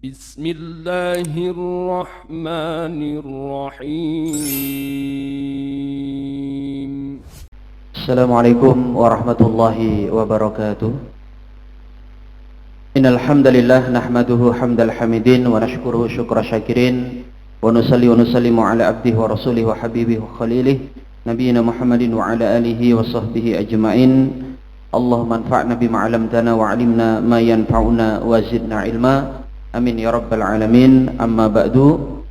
بسم الله الرحمن الرحيم. السلام عليكم ورحمة الله وبركاته. إن الحمد لله نحمده حمد الحميدين ونشكره شكر الشاكرين ونصلي ونسلم على عبده ورسوله وحبيبه وخليله نبينا محمد وعلى آله وصحبه أجمعين. اللهم انفعنا بما علمتنا وعلمنا ما ينفعنا وزدنا علما. Amin ya rabbal alamin. Amma ba'du.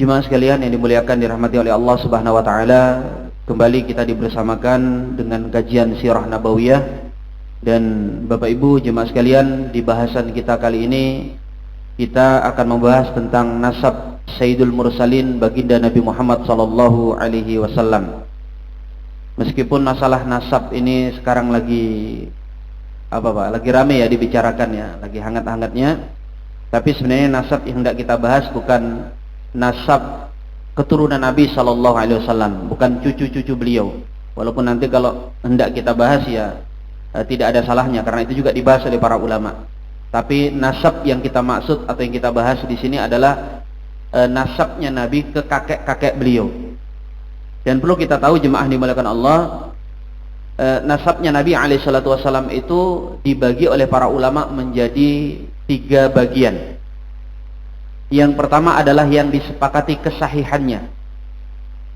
Jemaah sekalian yang dimuliakan, dirahmati oleh Allah Subhanahu wa taala, kembali kita dibersamakan dengan kajian Sirah Nabawiyah. Dan Bapak Ibu jemaah sekalian, di bahasan kita kali ini kita akan membahas tentang nasab Sayyidul Mursalin, baginda Nabi Muhammad sallallahu alaihi wasallam. Meskipun masalah nasab ini sekarang lagi lagi rame ya dibicarakan ya, lagi hangat-hangatnya. Tapi sebenarnya nasab yang hendak kita bahas bukan nasab keturunan Nabi sallallahu alaihi wasallam, bukan cucu-cucu beliau. Walaupun nanti kalau hendak kita bahas ya tidak ada salahnya, karena itu juga dibahas oleh para ulama. Tapi nasab yang kita maksud atau yang kita bahas di sini adalah nasabnya Nabi ke kakek-kakek beliau. Dan perlu kita tahu jemaah dimuliakan Allah, nasabnya Nabi alaihi salatu wasallam itu dibagi oleh para ulama menjadi 3 bagian. Yang pertama adalah yang disepakati kesahihannya.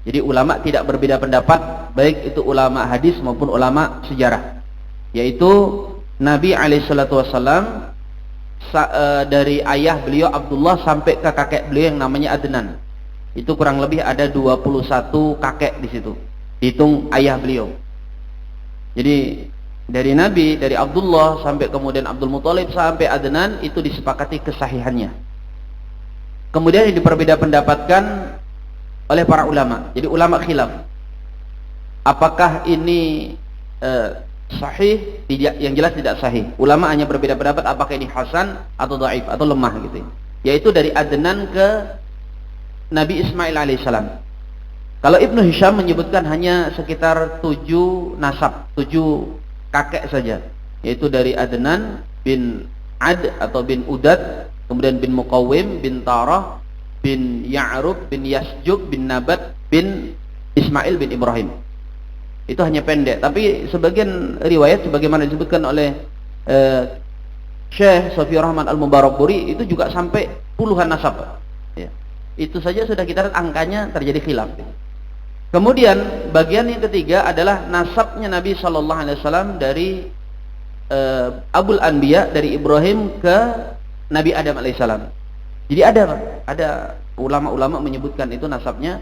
Jadi ulama tidak berbeda pendapat, baik itu ulama hadis maupun ulama sejarah, yaitu Nabi alaihissalatu wassalam dari ayah beliau Abdullah sampai ke kakek beliau yang namanya Adnan. Itu kurang lebih ada 21 kakek di situ. Hitung ayah beliau. Jadi dari Nabi, dari Abdullah sampai kemudian Abdul Muthalib sampai Adnan, itu disepakati kesahihannya. Kemudian yang diperbeda pendapatkan oleh para ulama. Jadi ulama khilaf. Apakah ini sahih? Tidak, yang jelas tidak sahih. Ulama hanya berbeda pendapat apakah ini hasan atau dhaif atau lemah gitu. Yaitu dari Adnan ke Nabi Ismail alaihissalam. Kalau Ibnu Hisham menyebutkan hanya sekitar 7 nasab, 7 kakek saja, yaitu dari Adnan bin Ad atau bin Udad, kemudian bin Muqawwim, bin Tarah, bin Ya'rub, bin Yasjub, bin Nabat, bin Ismail, bin Ibrahim. Itu hanya pendek, tapi sebagian riwayat sebagaimana disebutkan oleh Syekh Sofiyur Rahman Al-Mubarakpuri, itu juga sampai puluhan nasab ya. Itu saja sudah kita lihat angkanya terjadi khilaf. Kemudian bagian yang ketiga adalah nasabnya Nabi sallallahu alaihi wasallam dari Abul Anbiya, dari Ibrahim ke Nabi Adam alaihissalam. Jadi ada ulama-ulama menyebutkan itu nasabnya.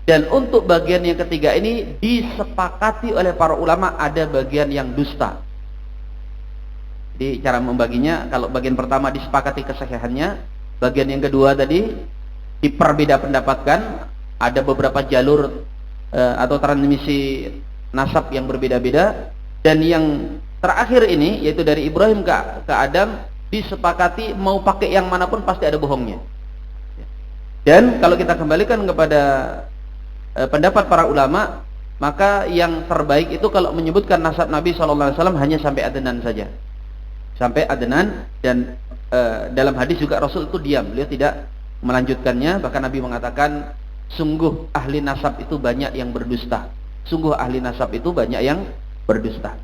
Dan untuk bagian yang ketiga ini disepakati oleh para ulama ada bagian yang dusta. Jadi cara membaginya, kalau bagian pertama disepakati kesahihannya, bagian yang kedua tadi diperbeda pendapatkan, ada beberapa jalur atau transmisi nasab yang berbeda-beda. Dan yang terakhir ini yaitu dari Ibrahim ke Adam disepakati mau pakai yang manapun pasti ada bohongnya. Dan kalau kita kembalikan kepada pendapat para ulama, maka yang terbaik itu kalau menyebutkan nasab Nabi SAW hanya sampai Adnan saja, sampai Adnan. Dan dalam hadis juga Rasul itu diam, beliau tidak melanjutkannya. Bahkan Nabi mengatakan, sungguh ahli nasab itu banyak yang berdusta. Sungguh ahli nasab itu banyak yang berdusta.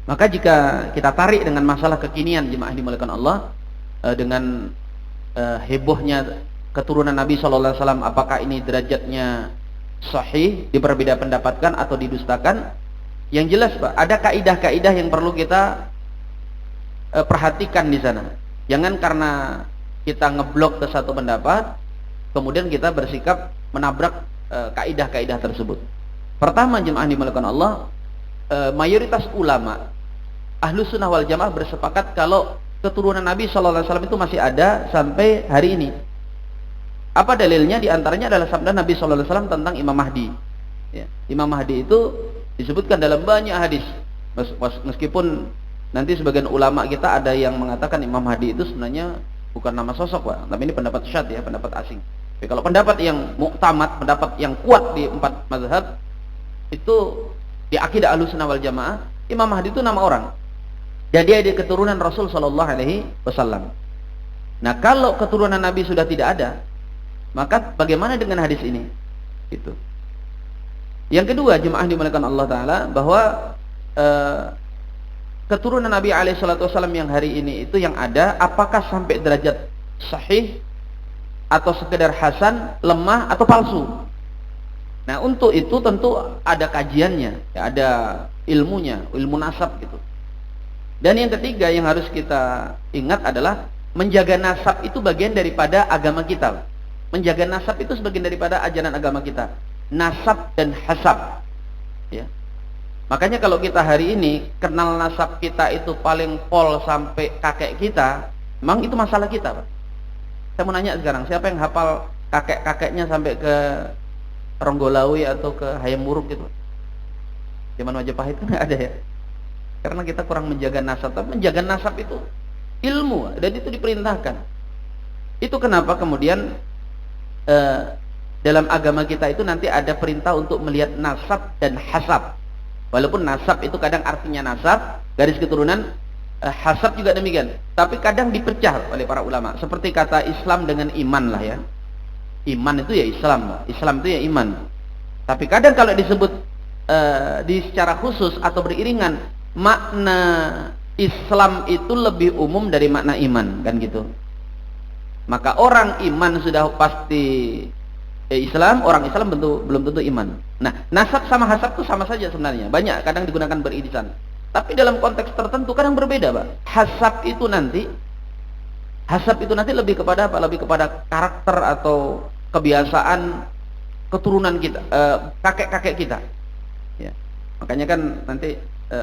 Maka jika kita tarik dengan masalah kekinian jemaah dimuliakan Allah, dengan hebohnya keturunan Nabi SAW, apakah ini derajatnya sahih, diperbeda pendapatkan atau didustakan? Yang jelas Pak, ada kaidah-kaidah yang perlu kita perhatikan di sana. Jangan karena kita ngeblok ke satu pendapat kemudian kita bersikap menabrak kaidah-kaidah tersebut. Pertama jemaah dimuliakan Allah, mayoritas ulama Ahlus Sunnah wal Jamaah bersepakat kalau keturunan Nabi SAW itu masih ada sampai hari ini. Apa dalilnya? Di antaranya adalah sabda Nabi SAW tentang Imam Mahdi ya. Imam Mahdi itu disebutkan dalam banyak hadis. Meskipun nanti sebagian ulama kita ada yang mengatakan Imam Mahdi itu sebenarnya bukan nama sosok Pak, tapi ini pendapat syadz ya, pendapat asing. Tapi kalau pendapat yang muktamad, pendapat yang kuat di 4 mazhab itu di akidah Ahlus Sunnah wal Jamaah, Imam Mahdi itu nama orang. Dan dia keturunan Rasul sallallahu alaihi wasallam. Nah, kalau keturunan Nabi sudah tidak ada, maka bagaimana dengan hadis ini? Gitu. Yang kedua, jemaah dimuliakan Allah Ta'ala, bahwa keturunan Nabi SAW yang hari ini itu yang ada, apakah sampai derajat sahih, atau sekedar hasan, lemah, atau palsu? Nah, untuk itu tentu ada kajiannya, ya, ada ilmunya, ilmu nasab gitu. Dan yang ketiga yang harus kita ingat adalah menjaga nasab itu bagian daripada agama kita. Menjaga nasab itu sebagian daripada ajaran agama kita. Nasab dan hasab. Ya. Makanya kalau kita hari ini kenal nasab kita itu paling pol sampai kakek kita, memang itu masalah kita, Pak. Saya mau nanya sekarang, siapa yang hafal kakek-kakeknya sampai ke Ronggolawi atau ke Hayam Wuruk gitu? Zaman Majapahit kan nggak ada ya. Karena kita kurang menjaga nasab. Tapi menjaga nasab itu ilmu dan itu diperintahkan. Itu kenapa kemudian dalam agama kita itu nanti ada perintah untuk melihat nasab dan hasab. Walaupun nasab itu kadang artinya nasab, garis keturunan, hasab juga demikian. Tapi kadang dipecah oleh para ulama. Seperti kata Islam dengan iman lah ya. Iman itu ya Islam, Islam itu ya iman. Tapi kadang kalau disebut di secara khusus atau beriringan, makna Islam itu lebih umum dari makna iman, kan gitu. Maka orang iman sudah pasti Islam, orang Islam belum tentu iman. Nah, nasab sama hasab itu sama saja sebenarnya. Banyak kadang digunakan beririsan. Tapi dalam konteks tertentu kadang berbeda, Pak. Hasab itu nanti lebih kepada apa? Lebih kepada karakter atau kebiasaan keturunan kita, kakek-kakek kita. Ya. Makanya kan nanti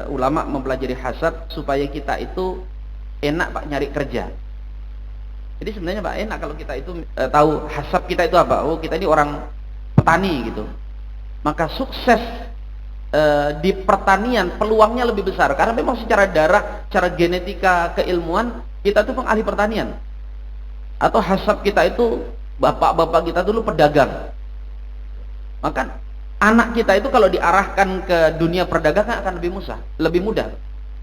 ulama mempelajari hasab supaya kita itu enak, Pak, nyari kerja. Jadi sebenarnya, Pak, enak kalau kita itu tahu hasab kita itu apa. Oh, kita ini orang petani gitu. Maka sukses di pertanian peluangnya lebih besar karena memang secara darah, secara genetika, keilmuan kita itu ahli pertanian. Atau hasab kita itu bapak-bapak kita dulu pedagang. Maka anak kita itu kalau diarahkan ke dunia perdagangan akan lebih mudah.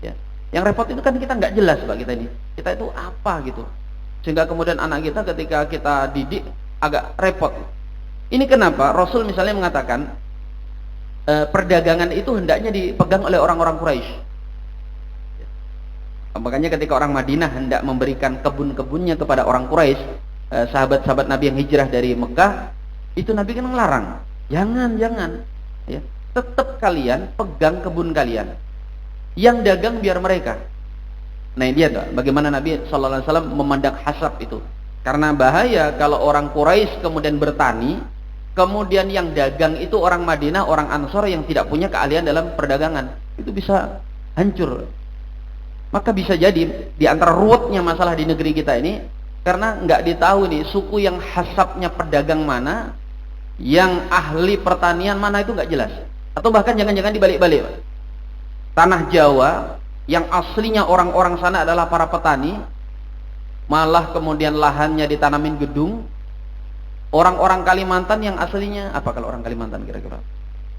Ya. Yang repot itu kan kita nggak jelas, Pak, kita ini. Kita itu apa gitu. Sehingga kemudian anak kita ketika kita didik agak repot. Ini kenapa Rasul misalnya mengatakan perdagangan itu hendaknya dipegang oleh orang-orang Quraisy. Makanya ketika orang Madinah hendak memberikan kebun-kebunnya kepada orang Quraisy, sahabat-sahabat Nabi yang hijrah dari Mekah, itu Nabi kan melarang. Jangan, ya. Tetap kalian pegang kebun kalian. Yang dagang biar mereka. Nah, ini dia tuh, bagaimana Nabi SAW memandang hasab itu. Karena bahaya kalau orang Quraisy kemudian bertani, kemudian yang dagang itu orang Madinah, orang Ansor yang tidak punya keahlian dalam perdagangan. Itu bisa hancur. Maka bisa jadi di antara ruwetnya masalah di negeri kita ini karena nggak ditahu nih suku yang hasabnya pedagang mana, yang ahli pertanian mana, itu nggak jelas. Atau bahkan jangan-jangan dibalik-balik. Tanah Jawa yang aslinya orang-orang sana adalah para petani, malah kemudian lahannya ditanamin gedung. Orang-orang Kalimantan yang aslinya apa kalau orang Kalimantan kira-kira?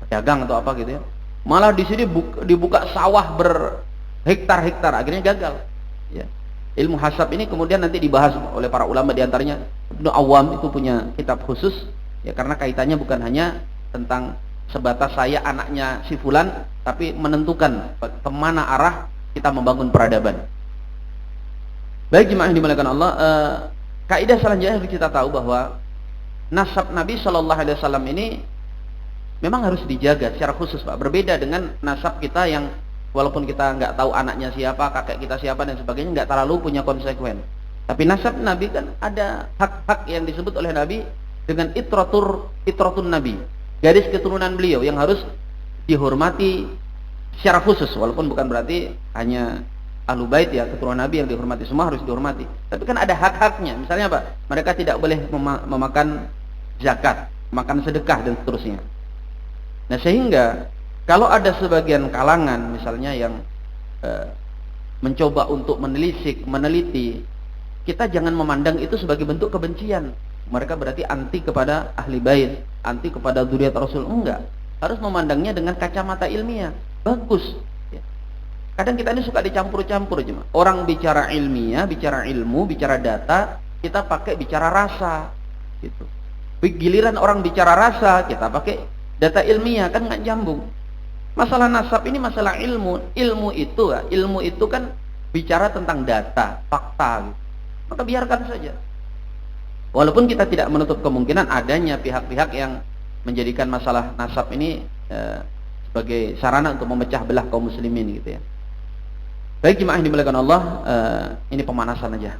Pedagang atau apa gitu ya. Malah di sini dibuka sawah berhektar-hektar, akhirnya gagal. Ya. Ilmu hasab ini kemudian nanti dibahas oleh para ulama, diantaranya Ibnu Awam itu punya kitab khusus ya, karena kaitannya bukan hanya tentang sebatas saya anaknya si fulan, tapi menentukan kemana arah kita membangun peradaban. Baik jemaah yang dimuliakan Allah, kaidah selanjutnya harus kita tahu bahwa nasab Nabi SAW ini memang harus dijaga secara khusus, Pak. Berbeda dengan nasab kita yang walaupun kita nggak tahu anaknya siapa, kakek kita siapa dan sebagainya, nggak terlalu punya konsekuen. Tapi nasab Nabi kan ada hak-hak yang disebut oleh Nabi dengan itratun Nabi, garis keturunan beliau yang harus dihormati secara khusus, walaupun bukan berarti hanya ahlu bait ya, keturunan Nabi yang dihormati, semua harus dihormati. Tapi kan ada hak-haknya. Misalnya apa? Mereka tidak boleh memakan zakat, makan sedekah dan seterusnya. Nah, sehingga kalau ada sebagian kalangan misalnya yang mencoba untuk menelisik, meneliti, kita jangan memandang itu sebagai bentuk kebencian. Mereka berarti anti kepada ahli bait, anti kepada dzurriyyat Rasul. Enggak. Harus memandangnya dengan kacamata ilmiah. Bagus. Ya. Kadang kita ini suka dicampur-campur cuma. Orang bicara ilmiah, bicara ilmu, bicara data, kita pakai bicara rasa, gitu. Giliran orang bicara rasa, kita pakai data ilmiah, kan nggak nyambung. Masalah nasab ini masalah ilmu. Ilmu itu kan bicara tentang data, fakta, gitu. Maka biarkan saja. Walaupun kita tidak menutup kemungkinan adanya pihak-pihak yang menjadikan masalah nasab ini sebagai sarana untuk memecah belah kaum muslimin, gitu ya. Baik jemaah yang dimuliakan Allah, ini pemanasan aja.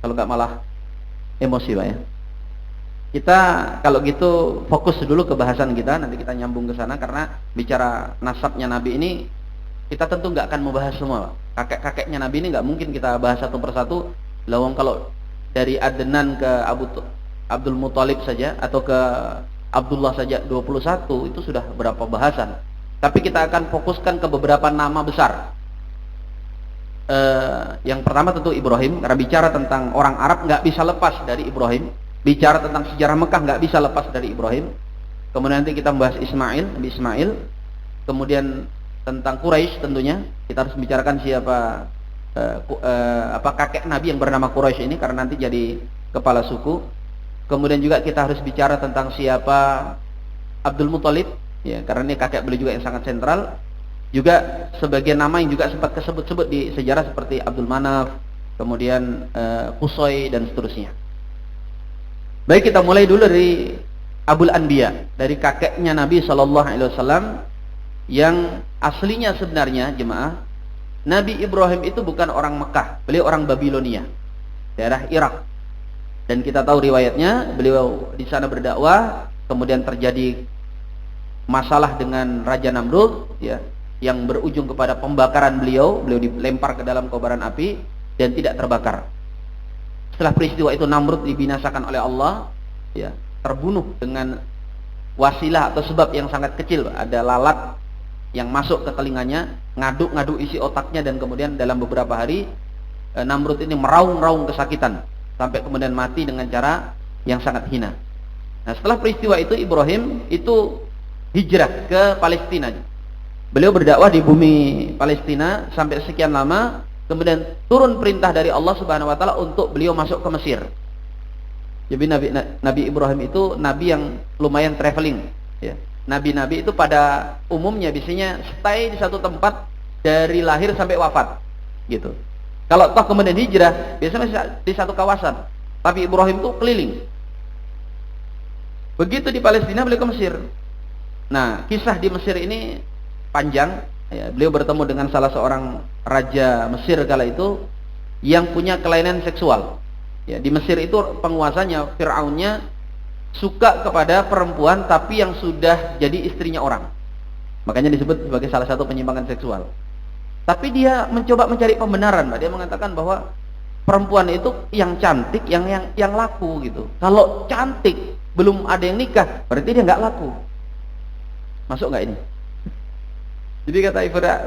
Kalau nggak malah emosi, Pak ya. Kita kalau gitu fokus dulu ke bahasan kita, nanti kita nyambung ke sana, karena bicara nasabnya Nabi ini kita tentu nggak akan membahas semua, Pak. Kakek-kakeknya Nabi ini nggak mungkin kita bahas satu persatu. Lawang kalau dari Adnan ke Abdul Muthalib saja atau ke Abdullah saja 21 itu sudah berapa bahasan. Tapi kita akan fokuskan ke beberapa nama besar. Yang pertama tentu Ibrahim, karena bicara tentang orang Arab nggak bisa lepas dari Ibrahim. Bicara tentang sejarah Mekah nggak bisa lepas dari Ibrahim. Kemudian nanti kita membahas Nabi Ismail. Kemudian tentang Quraisy tentunya kita harus bicarakan siapa kakek Nabi yang bernama Quraisy ini, karena nanti jadi kepala suku. Kemudian juga kita harus bicara tentang siapa Abdul Muthalib, ya, karena ini kakek beliau juga yang sangat sentral. Juga sebagian nama yang juga sempat disebut-sebut di sejarah seperti Abdul Manaf, kemudian Qusay dan seterusnya. Baik, kita mulai dulu dari Abul Anbiya, dari kakeknya Nabi SAW, yang aslinya sebenarnya jemaah, Nabi Ibrahim itu bukan orang Mekah, beliau orang Babilonia, daerah Irak. Dan kita tahu riwayatnya, beliau di sana berdakwah, kemudian terjadi masalah dengan Raja Namrud, ya, yang berujung kepada pembakaran beliau dilempar ke dalam kobaran api dan tidak terbakar. Setelah peristiwa itu Namrud dibinasakan oleh Allah, ya, terbunuh dengan wasilah atau sebab yang sangat kecil. Ada lalat yang masuk ke telinganya, ngaduk-ngaduk isi otaknya, dan kemudian dalam beberapa hari Namrud ini meraung-raung kesakitan sampai kemudian mati dengan cara yang sangat hina. Nah, setelah peristiwa itu Ibrahim itu hijrah ke Palestina. Beliau berdakwah di bumi Palestina sampai sekian lama, kemudian turun perintah dari Allah Subhanahu wa taala untuk beliau masuk ke Mesir. Jadi Nabi Ibrahim itu nabi yang lumayan traveling, ya. Nabi-nabi itu pada umumnya biasanya stay di satu tempat dari lahir sampai wafat, gitu. Kalau toh kemudian hijrah, biasanya di satu kawasan. Tapi Ibrahim itu keliling. Begitu di Palestina, beliau ke Mesir. Nah, kisah di Mesir ini panjang. Ya, beliau bertemu dengan salah seorang raja Mesir kala itu yang punya kelainan seksual. Ya, di Mesir itu penguasanya, Fir'aunnya suka kepada perempuan tapi yang sudah jadi istrinya orang. Makanya disebut sebagai salah satu penyimpangan seksual. Tapi dia mencoba mencari pembenaran, Pak. Dia mengatakan bahwa perempuan itu yang cantik, yang laku, gitu. Kalau cantik belum ada yang nikah, berarti dia nggak laku. Masuk nggak ini? Jadi kata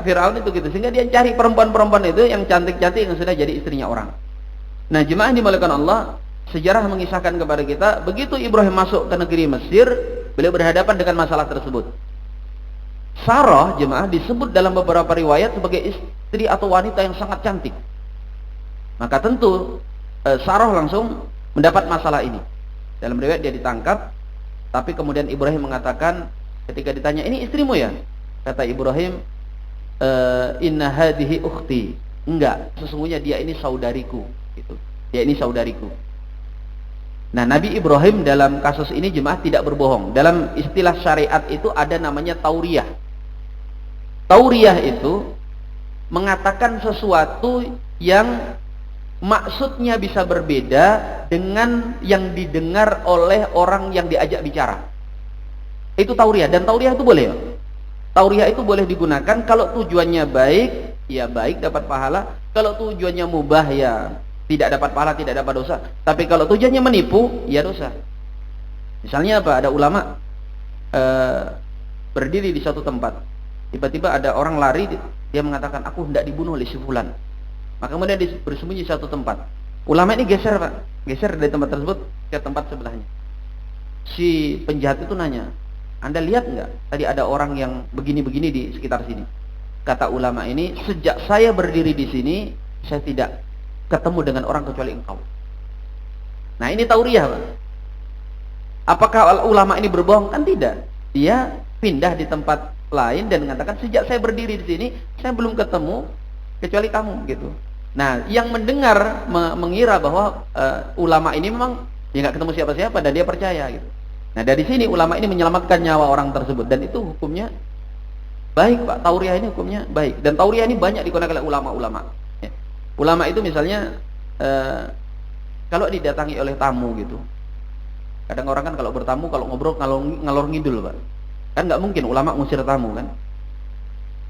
Firaun itu gitu, sehingga dia cari perempuan-perempuan itu yang cantik-cantik yang sudah jadi istrinya orang. Nah, jemaah yang dimuliakan Allah, sejarah mengisahkan kepada kita, begitu Ibrahim masuk ke negeri Mesir, beliau berhadapan dengan masalah tersebut. Sarah, jemaah, disebut dalam beberapa riwayat sebagai istri atau wanita yang sangat cantik. Maka tentu Sarah langsung mendapat masalah ini. Dalam riwayat dia ditangkap, tapi kemudian Ibrahim mengatakan ketika ditanya, "Ini istrimu ya?" Kata Ibrahim, "Inna hadhihi ukhti." Enggak, sesungguhnya dia ini saudariku, gitu. Dia ini saudariku. Nah, Nabi Ibrahim dalam kasus ini jemaah tidak berbohong. Dalam istilah syariat itu ada namanya tauriyah. Tauriyah itu mengatakan sesuatu yang maksudnya bisa berbeda dengan yang didengar oleh orang yang diajak bicara. Itu tauriyah, dan tauriyah itu boleh. Tauriyah itu boleh digunakan kalau tujuannya baik, ya baik, dapat pahala. Kalau tujuannya mubah, ya tidak dapat pahala, tidak dapat dosa. Tapi kalau tujuannya menipu, ya dosa. Misalnya apa? Ada ulama berdiri di suatu tempat. Tiba-tiba ada orang lari, dia mengatakan, "Aku hendak dibunuh oleh si fulan." Maka kemudian dia bersembunyi di suatu tempat. Ulama ini geser, Pak. Geser dari tempat tersebut ke tempat sebelahnya. Si penjahat itu nanya, "Anda lihat nggak? Tadi ada orang yang begini-begini di sekitar sini." Kata ulama ini, "Sejak saya berdiri di sini, saya tidak ketemu dengan orang kecuali engkau." Nah, ini tauriah, Pak. Apakah ulama ini berbohong? Kan tidak. Dia pindah di tempat lain dan mengatakan, sejak saya berdiri di sini, saya belum ketemu kecuali kamu, gitu. Nah, yang mendengar mengira bahwa ulama ini memang dia nggak ketemu siapa-siapa dan dia percaya, gitu. Nah, dari sini ulama ini menyelamatkan nyawa orang tersebut dan itu hukumnya baik, Pak. Tauriah ini hukumnya baik. Dan tauriah ini banyak digunakan oleh ulama-ulama. Ya. Ulama itu misalnya kalau didatangi oleh tamu gitu. Kadang orang kan kalau bertamu, kalau ngobrol ngalor ngidul, Pak. Kan nggak mungkin ulama ngusir tamu kan.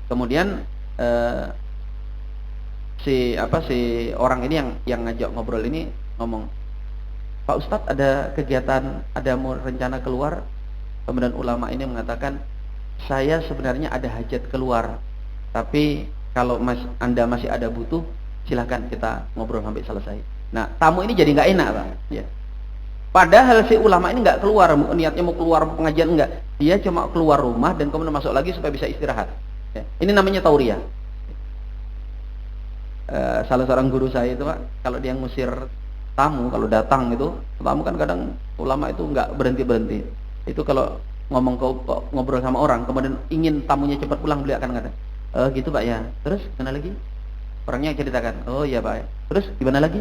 Kemudian si orang ini yang ngajak ngobrol ini ngomong, Pak Ustadz ada kegiatan, ada mau rencana keluar. Kemudian ulama ini mengatakan, saya sebenarnya ada hajat keluar, tapi kalau Anda masih ada butuh, silahkan kita ngobrol sampai selesai. Nah, tamu ini jadi nggak enak, Pak. Ya. Padahal si ulama ini nggak keluar, niatnya mau keluar pengajian, enggak. Dia cuma keluar rumah dan kemudian masuk lagi supaya bisa istirahat. Ya. Ini namanya tauriah. Salah seorang guru saya itu, Pak, kalau dia ngusir tamu, kalau datang itu, tamu kan kadang ulama itu nggak berhenti. Itu kalau ngobrol sama orang, kemudian ingin tamunya cepat pulang, beliau akan kata, gitu Pak ya. Terus gimana lagi? Orangnya ceritakan, oh iya Pak ya. Terus gimana lagi?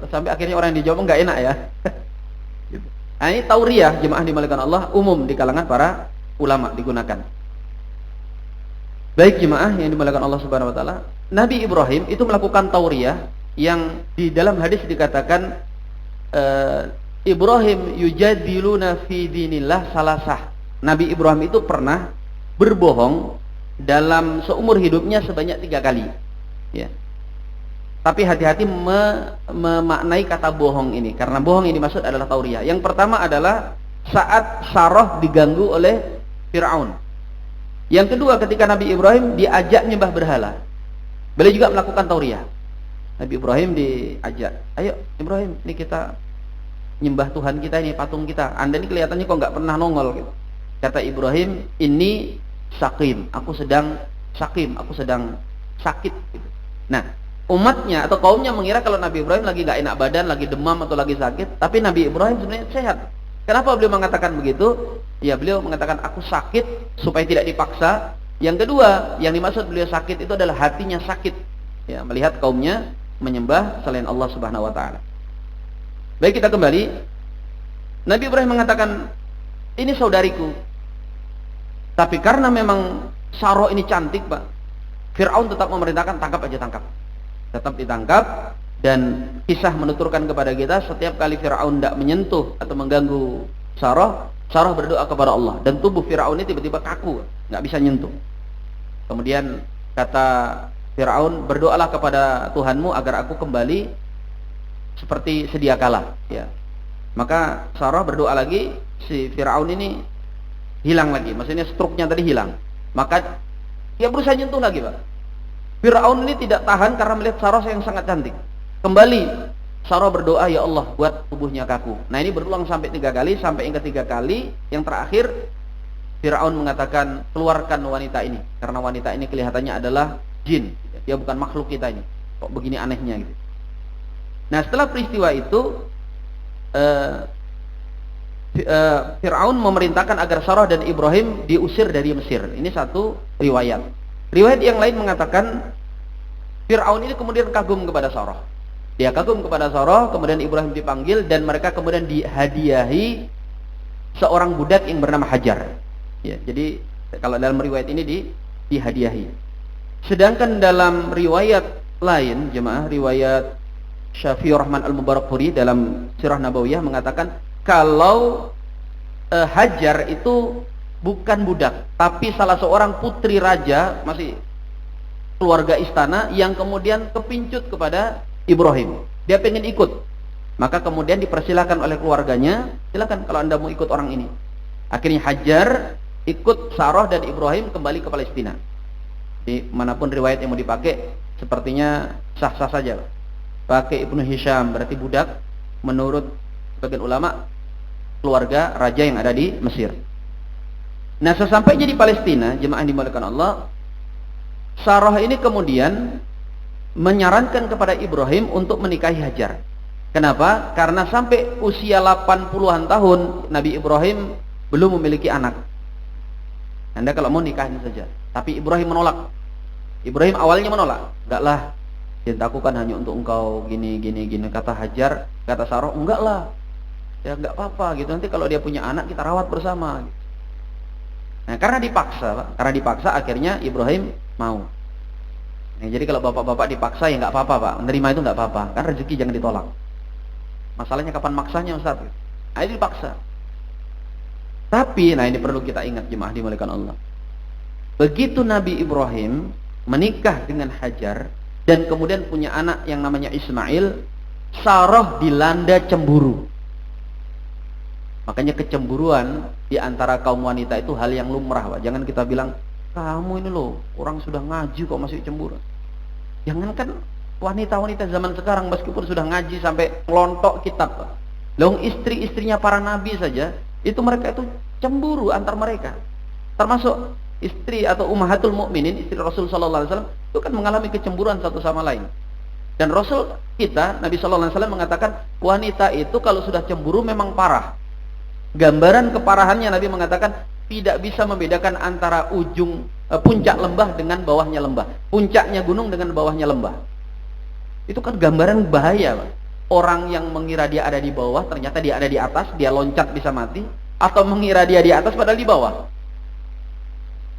Sampai akhirnya orang yang dijawab nggak enak ya. Gitu. Nah, ini tauriah, jemaah dimuliakan Allah, umum di kalangan para ulama digunakan. Baik jemaah yang dimuliakan Allah Subhanahu Wa Taala, Nabi Ibrahim itu melakukan tauriah yang di dalam hadis dikatakan Ibrahim yujadiluna fi dinillah salasah. Nabi Ibrahim itu pernah berbohong dalam seumur hidupnya sebanyak 3 kali. Ya. Tapi hati-hati memaknai kata bohong ini, karena bohong ini maksud adalah tauriah. Yang pertama adalah saat Sarah diganggu oleh Fir'aun. Yang kedua ketika Nabi Ibrahim diajak menyembah berhala. Beliau juga melakukan tauriah. Nabi Ibrahim diajak, ayo Ibrahim, ini kita nyembah Tuhan kita ini, patung kita. Anda ini kelihatannya kok nggak pernah nongol gitu. Kata Ibrahim, ini sakim, aku sedang sakit gitu. Nah, umatnya atau kaumnya mengira kalau Nabi Ibrahim lagi nggak enak badan, lagi demam atau lagi sakit, tapi Nabi Ibrahim sebenarnya sehat. Kenapa beliau mengatakan begitu? Ya, beliau mengatakan aku sakit supaya tidak dipaksa. Yang kedua, yang dimaksud beliau sakit itu adalah hatinya sakit. Ya, melihat kaumnya menyembah selain Allah Subhanahu wa taala. Baik, kita kembali. Nabi Ibrahim mengatakan, ini saudariku. Tapi karena memang Sarah ini cantik, Pak, Fir'aun tetap memerintahkan tangkap aja, tangkap. Tetap ditangkap, dan kisah menuturkan kepada kita setiap kali Fir'aun tidak menyentuh atau mengganggu Sarah, Sarah berdoa kepada Allah dan tubuh Fir'aun ini tiba-tiba kaku, nggak bisa nyentuh. Kemudian kata Fir'aun, berdoalah kepada Tuhanmu agar aku kembali seperti sedia kala. Ya. Maka Sarah berdoa lagi, si Fir'aun ini hilang lagi, maksudnya stroke-nya tadi hilang. Maka dia berusaha nyentuh lagi, Pak. Fir'aun ini tidak tahan karena melihat Sarah yang sangat cantik. Kembali Sarah berdoa, ya Allah, buat tubuhnya kaku. Nah, ini berulang sampai 3 kali, sampai yang ketiga kali, yang terakhir Fir'aun mengatakan, keluarkan wanita ini, karena wanita ini kelihatannya adalah jin, dia bukan makhluk kita ini, kok begini anehnya gitu. Nah, setelah peristiwa itu Fir'aun memerintahkan agar Sarah dan Ibrahim diusir dari Mesir. Ini satu riwayat. Riwayat yang lain mengatakan Fir'aun ini kemudian kagum kepada Sarah. Dia kagum kepada Sarah, kemudian Ibrahim dipanggil dan mereka kemudian dihadiahi seorang budak yang bernama Hajar. Ya, jadi kalau dalam riwayat ini dihadiahi. Sedangkan dalam riwayat lain, jemaah, riwayat Syafi'ur Rahman Al-Mubarakfuri dalam Sirah Nabawiyah mengatakan kalau Hajar itu bukan budak, tapi salah seorang putri raja, masih keluarga istana, yang kemudian kepincut kepada Ibrahim. Dia pengen ikut, maka kemudian dipersilakan oleh keluarganya, silakan kalau Anda mau ikut orang ini. Akhirnya Hajar ikut Sarah dan Ibrahim kembali ke Palestina. Di manapun riwayat yang mau dipakai, sepertinya sah-sah saja. Pakai Ibnu Hisham berarti budak, menurut sebagian ulama keluarga raja yang ada di Mesir. Nah, sesampainya di Palestina, jemaah dimuliakan Allah, Sarah ini kemudian menyarankan kepada Ibrahim untuk menikahi Hajar. Kenapa? Karena sampai usia 80-an tahun Nabi Ibrahim belum memiliki anak. Anda kalau mau nikahin saja. Tapi Ibrahim menolak. Ibrahim awalnya menolak. Enggak lah, cintaku kan hanya untuk engkau, gini. Kata Hajar, kata Sarah, enggak lah. Ya enggak apa-apa gitu. Nanti kalau dia punya anak kita rawat bersama. Nah, karena dipaksa, Pak. Karena dipaksa akhirnya Ibrahim mau. Nah, jadi kalau bapak-bapak dipaksa ya enggak apa-apa, Pak. Menerima itu enggak apa-apa. Kan rezeki jangan ditolak. Masalahnya kapan maksanya, Ustaz? Nah, ini dipaksa. Tapi, nah ini perlu kita ingat jemaah dimuliakan Allah. Begitu Nabi Ibrahim menikah dengan Hajar dan kemudian punya anak yang namanya Ismail, Sarah dilanda cemburu. Makanya kecemburuan di antara kaum wanita itu hal yang lumrah, Pak. Jangan kita bilang, kamu ini loh, orang sudah ngaji kok masih cemburu. Jangankan wanita-wanita zaman sekarang meskipun sudah ngaji sampai ngelontok kitab, Pak. Loh, istri-istrinya para nabi saja, itu mereka itu cemburu antar mereka. Termasuk istri atau ummahatul mukminin, istri Rasul sallallahu alaihi wasallam itu kan mengalami kecemburuan satu sama lain. Dan Rasul kita, Nabi sallallahu alaihi wasallam mengatakan, wanita itu kalau sudah cemburu memang parah. Gambaran keparahannya Nabi mengatakan tidak bisa membedakan antara ujung puncak lembah dengan bawahnya lembah, puncaknya gunung dengan bawahnya lembah. Itu kan gambaran bahaya, Pak. Orang yang mengira dia ada di bawah ternyata dia ada di atas, dia loncat bisa mati, atau mengira dia di atas padahal di bawah.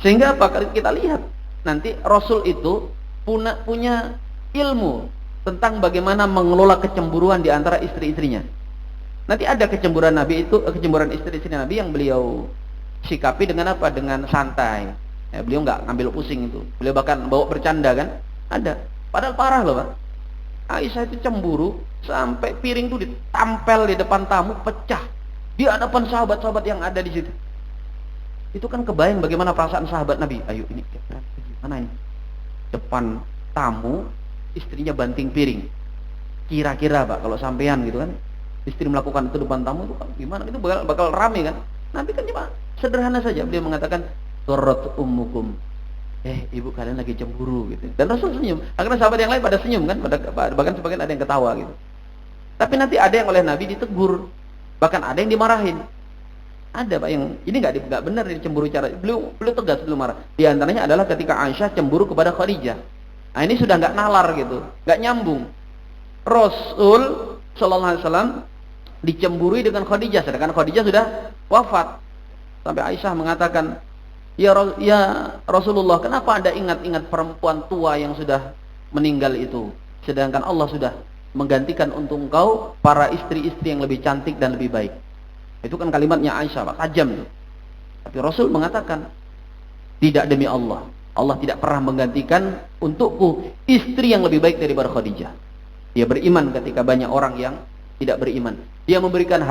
Sehingga apa? Kita lihat nanti Rasul itu punya ilmu tentang bagaimana mengelola kecemburuan di antara istri-istrinya. Nanti ada kecemburuan Nabi itu, kecemburuan istri-istri Nabi yang beliau sikapi dengan apa? Dengan santai. Ya, beliau nggak ngambil pusing itu. Beliau bahkan bawa bercanda kan? Ada. Padahal parah loh, Pak. Aisyah itu cemburu sampai piring itu ditampel di depan tamu, pecah di hadapan sahabat-sahabat yang ada di situ. Itu kan kebayang bagaimana perasaan sahabat Nabi. Ayo ini gimana ini? Depan tamu, istrinya banting piring. Kira-kira, Pak, kalau sampean gitu kan, istri melakukan itu depan tamu itu kan gimana? Itu bakal rame kan? Nabi kan cuma sederhana saja, beliau mengatakan turrat ummukum. Ibu kalian lagi cemburu gitu. Dan Rasul senyum. Akhirnya sahabat yang lain pada senyum kan, bahkan sebagian ada yang ketawa gitu. Tapi nanti ada yang oleh Nabi ditegur, bahkan ada yang dimarahin. Ada, Pak, yang ini nggak benar ini cemburu cara. Beliau tegas, beliau marah. Di antaranya adalah ketika Aisyah cemburu kepada Khadijah. Nah, ini sudah nggak nalar gitu, nggak nyambung. Rasul sallallahu alaihi wasallam dicemburui dengan Khadijah, sedangkan Khadijah sudah wafat. Sampai Aisyah mengatakan, ya Rasulullah, kenapa Anda ingat-ingat perempuan tua yang sudah meninggal itu, sedangkan Allah sudah menggantikan untuk engkau para istri-istri yang lebih cantik dan lebih baik. Itu kan kalimatnya Aisyah, Pak, tajam. Tapi Rasul mengatakan, tidak, demi Allah, Allah tidak pernah menggantikan untukku istri yang lebih baik daripada Khadijah. Dia beriman ketika banyak orang yang tidak beriman. Dia memberikan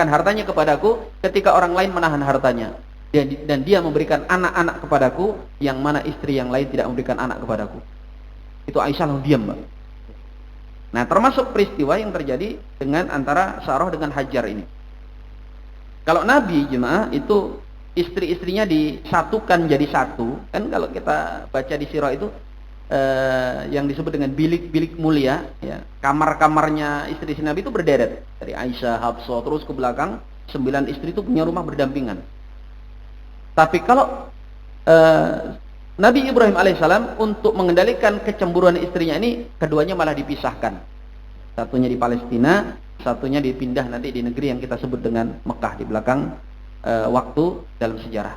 hartanya kepadaku ketika orang lain menahan hartanya. Dan dia memberikan anak-anak kepadaku yang mana istri yang lain tidak memberikan anak kepadaku. Itu Aisyah langsung diam, Mbak. Nah, termasuk peristiwa yang terjadi dengan antara Sarah dengan Hajar ini. Kalau Nabi jemaah itu istri-istrinya disatukan jadi satu. Kan kalau kita baca di sirah itu yang disebut dengan bilik-bilik mulia, ya. Kamar-kamarnya istri-istri Nabi itu berderet. Dari Aisyah, Hafsah, terus ke belakang 9 istri itu punya rumah berdampingan. Tapi kalau Nabi Ibrahim alaihissalam untuk mengendalikan kecemburuan istrinya ini, keduanya malah dipisahkan. Satunya di Palestina, satunya dipindah nanti di negeri yang kita sebut dengan Mekah di belakang waktu dalam sejarah.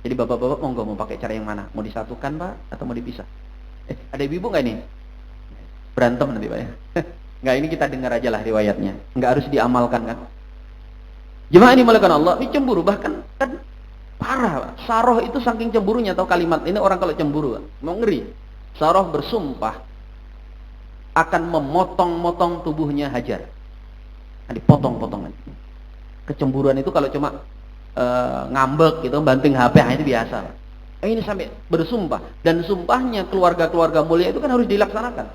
Jadi bapak-bapak mau pakai cara yang mana? Mau disatukan, Pak, atau mau dipisah? Ada ibu nggak ini? Berantem nanti, Pak, ya? Nggak, ini kita dengar aja lah riwayatnya. Nggak harus diamalkan kan? Jemaah ini melakukan Allah, ini cemburu, bahkan kan parah, Pak. Sarah itu saking cemburunya, tahu kalimat ini orang kalau cemburu, Pak, mau ngeri. Sarah bersumpah akan memotong-motong tubuhnya Hajar. Nah, dipotong-potong. Kecemburuan itu kalau cuma ngambek gitu, banting HP, itu biasa, Pak. Ini sampai bersumpah, dan sumpahnya keluarga-keluarga mulia itu kan harus dilaksanakan.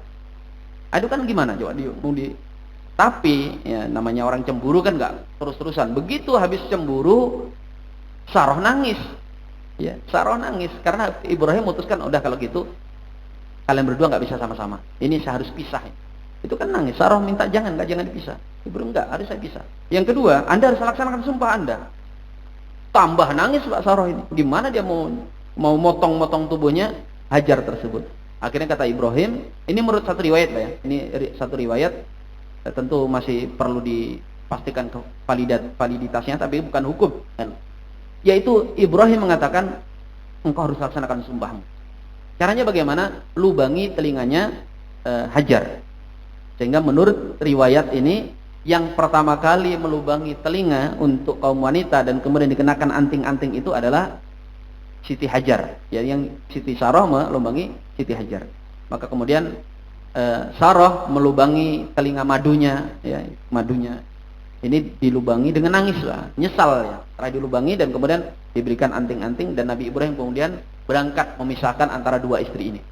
Itu kan gimana coba tapi ya namanya orang cemburu kan nggak terus-terusan. Begitu habis cemburu, Sarah nangis. Ya, Sarah nangis karena Ibrahim memutuskan, udah kalau gitu kalian berdua nggak bisa sama-sama. Ini saya harus pisah. Itu kan nangis. Sarah minta jangan dipisah. Ibrahim enggak, harus saya pisah. Yang kedua, Anda harus laksanakan sumpah Anda. Tambah nangis Pak Sarah ini. Gimana dia mau motong-motong tubuhnya Hajar tersebut. Akhirnya kata Ibrahim, ini menurut satu riwayat Pak ya. Ini satu riwayat, tentu masih perlu dipastikan validitasnya, tapi bukan hukum. Yaitu Ibrahim mengatakan, engkau harus laksanakan sumpahmu. Caranya bagaimana? Lubangi telinganya Hajar. Sehingga menurut riwayat ini, yang pertama kali melubangi telinga untuk kaum wanita dan kemudian dikenakan anting-anting itu adalah Siti Hajar. Ya, yang Siti Sarah melubangi Siti Hajar. Maka kemudian Sarah melubangi telinga madunya, ya, madunya. Ini dilubangi dengan nangis lah, nyesal ya. Setelah dilubangi dan kemudian diberikan anting-anting dan Nabi Ibrahim kemudian berangkat memisahkan antara dua istri ini.